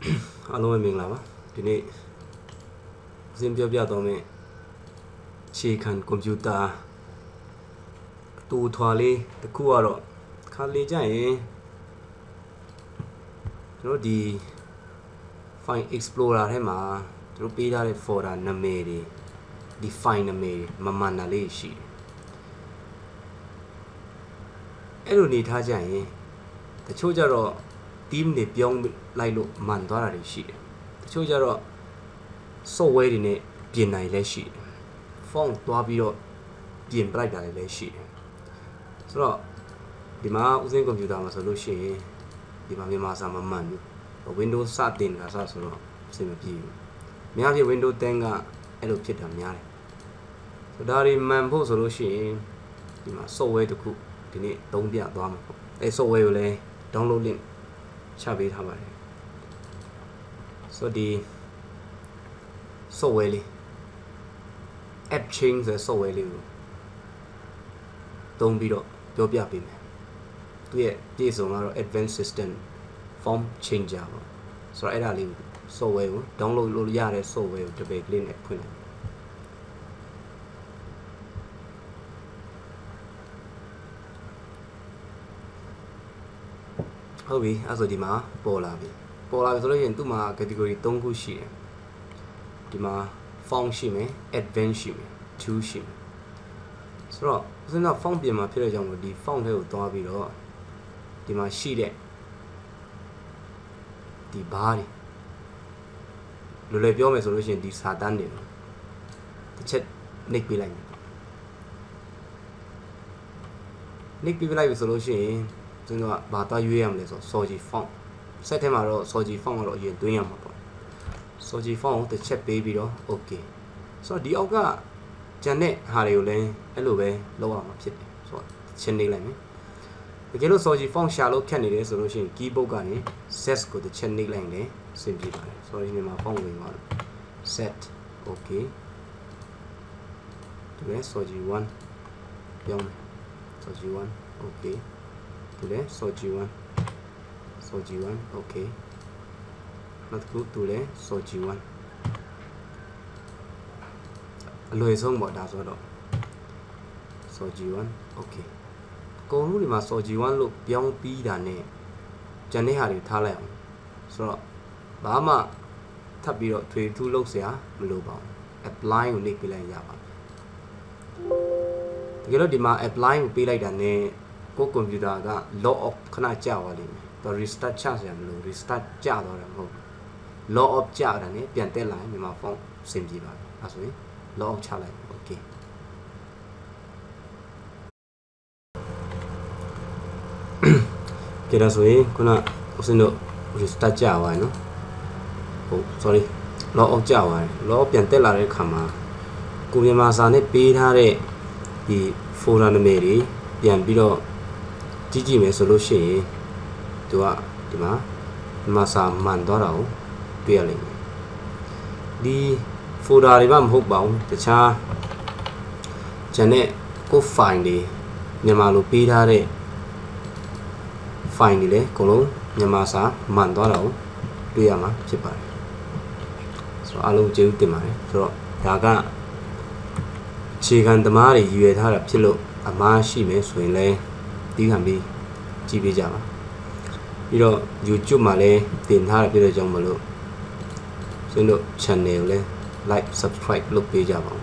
အားလုံးပဲမင်္ဂလာပါဒီနေ့ရှင်းပြတော့မယ်ခြေခံကွန်ပျူတာတူထွာလေးတစ်ခုကတော့ခါလေးကြရင်ကျွန်တော်ဒီ File Explorer ထဲမှာကျွန်တော်ပေးထားတဲ့ folder နာမည်တွေဒီ file နာမည်မမှန်တာလေးရှိတယ်အဲ့လိုနေထားကြရင်တချို့ကြတော့ team တွေပြောင်းလိုက်လို့မှန်သွားတာတွေရှိတယ်တချို့ကြတော့ software တွေနဲ့ပြင်နိုင်လဲရှိတယ် font သွားပြီးတော့ပြင်ပလိုက်တာတွေလည်းရှိတယ်ဆိုတော့ဒီမှာဦးစင်းကွန်ပျူတာမှာဆိုလို့ရှိရင်ဒီမှာမြန်မာစာမမှန်ဘူး Windows စတင်တာဆိုတော့အဆင်မပြေဘူးအများကြီး Windows 10ကအဲ့လိုဖြစ်တာများတယ်ဆိုတော့ဒါတွေမှန်ဖို့ဆိုလို့ရှိရင်ဒီမှာ software တစ်ခုဒီနေ့သုံးပြသွားမှာပေါ့အဲ့ software ကိုလည်း download link ချပေးထားပါတယ်ဆိုတော့ဒီ software လေး app change ဆိုတဲ့ software လေးကိုသုံးပြီးတော့ပြောပြပေးမယ်သူရဲ့ပြည့်စုံကတော့ advanced system form changer ပေါ့ဆိုတော့အဲ့ဒါလေးကို software ကို download လုပ်ရတဲ့ software ကိုတစ်ပယ်ကလေးနဲ့ဖွင့်လိုက်ဟုတ်ပြီအဲ့ဆိုဒီမှာပေါ်လာပြီဆိုလို့ရှိရင်သူ့မှာ category 3ခုရှိတယ်ဒီမှာ font ရှိမယ် advanced ရှိမယ် tool ရှိမယ်ဆိုတော့ဦးဇင်းက font ပြင်မှာဖြစ်တဲ့ကြောင့်ဒီ font ထဲကိုသွားပြီးတော့ဒီမှာရှိတဲ့ဒီဘားတွေလွယ်လွယ်ပြောမယ်ဆိုလို့ရှိရင်ဒီစာတန်းတွေတစ်ချက်နှိပ်ပေးလိုက်မယ်နှိပ်ပေးလိုက်ပြီဆိုလို့ရှိရင်ကျွန်တော်ကဘာသွားရွေးရမလဲဆိုတော့ Soji font ဆက်ထဲမှာတော့ Soji font ကတော့အရင်တွင်းရမှာပေါ့ Soji font ကိုတစ်ချက်ပေးပြီးတော့ okay ဆိုတော့ဒီအောက်ကဂျန်တဲ့ဟာတွေကိုလည်းအဲ့လိုပဲလုပ်ရမှာဖြစ်တယ်ဆိုတော့ချင်းနေလိုက်မယ်တကယ်လို့ Soji font ရှာလို့ခက်နေတယ်ဆိုလို့ရှိရင် keyboard ကနေ set ကိုတစ်ချက်နှိပ်လိုက်ရင်လည်းအဆင်ပြေပါတယ်ဆိုတော့ဒီနေရာမှာ font ဝင်သွားတယ် set okay ဒီလဲ Soji 1ပြောင်းမယ် Soji 1 okay ဒီလဲ Soji 1 okay နောက်တစ်ခုဒီလဲ Soji 1အလွယ်ဆုံးပေါ့ဒါဆိုတော့ Soji 1 okay အကုန်လုံးဒီမှာ Soji 1လို့ပြောင်းပြီးတာနဲ့ဂျန်တဲ့ဟာတွေထားလိုက်အောင်ဆိုတော့ဘာမှထပ်ပြီးတော့ထွေထူးလုပ်စရာမလိုပါဘူး apply ကိုနှိပ်ပေးလိုက်ရပါတကယ်လို့ဒီမှာ apply ကိုပေးလိုက်တာနဲ့ကိုကွန်ပျူတာက log off ခဏကြာသွားလိမ့်မယ်တော့ restart ချစရာမလို restart ကြာသွားတာမဟုတ်ဘူး log off ကြာတာနဲ့ပြန်တက်လာရင်မြန်မာ font အဆင်ပြေပါပြီအဲဆိုရင် log off ချလိုက် okay ကြည့်ရဆိုရင်ခုနဦးစင်းတို့ restart ကြာသွားတယ်နော်ဟုတ် sorry log off ကြာသွားတယ် log off ပြန်တက်လာတဲ့အခါမှာကိုမြန်မာစာနဲ့ပေးထားတဲ့ဒီ folder နာမည်တွေပြန်ပြီးတော့ကြည့်မယ်ဆိုလို့ရှိရင်သူကဒီမှာမြန်မာစာမှန်သွားတာကိုတွေ့ရလိမ့်မယ်ဒီ folder တွေမှမဟုတ်ပါဘူးတခြားဂျန်တဲ့ကို file တွေမြန်မာလိုပေးထားတဲ့ file တွေလည်းအကုန်လုံးမြန်မာစာမှန်သွားတာကိုတွေ့ရမှာဖြစ်ပါတယ်ဆိုတော့အားလုံးကျေးဇူးတင်ပါတယ်ဆိုတော့ဒါကခြေခံသမားတွေရည်ရွယ်ထားတာဖြစ်လို့အမှားရှိမယ်ဆိုရင်လည်းတီးခံပြီးကြည့်ပေးကြပါပြီးတော့ YouTube မှာလည်းတင်ထားတာဖြစ်တဲ့ကြောင့်မလို့ကျွန်တော် channel ကိုလည်း like subscribe လုပ်ပေးကြပါဦး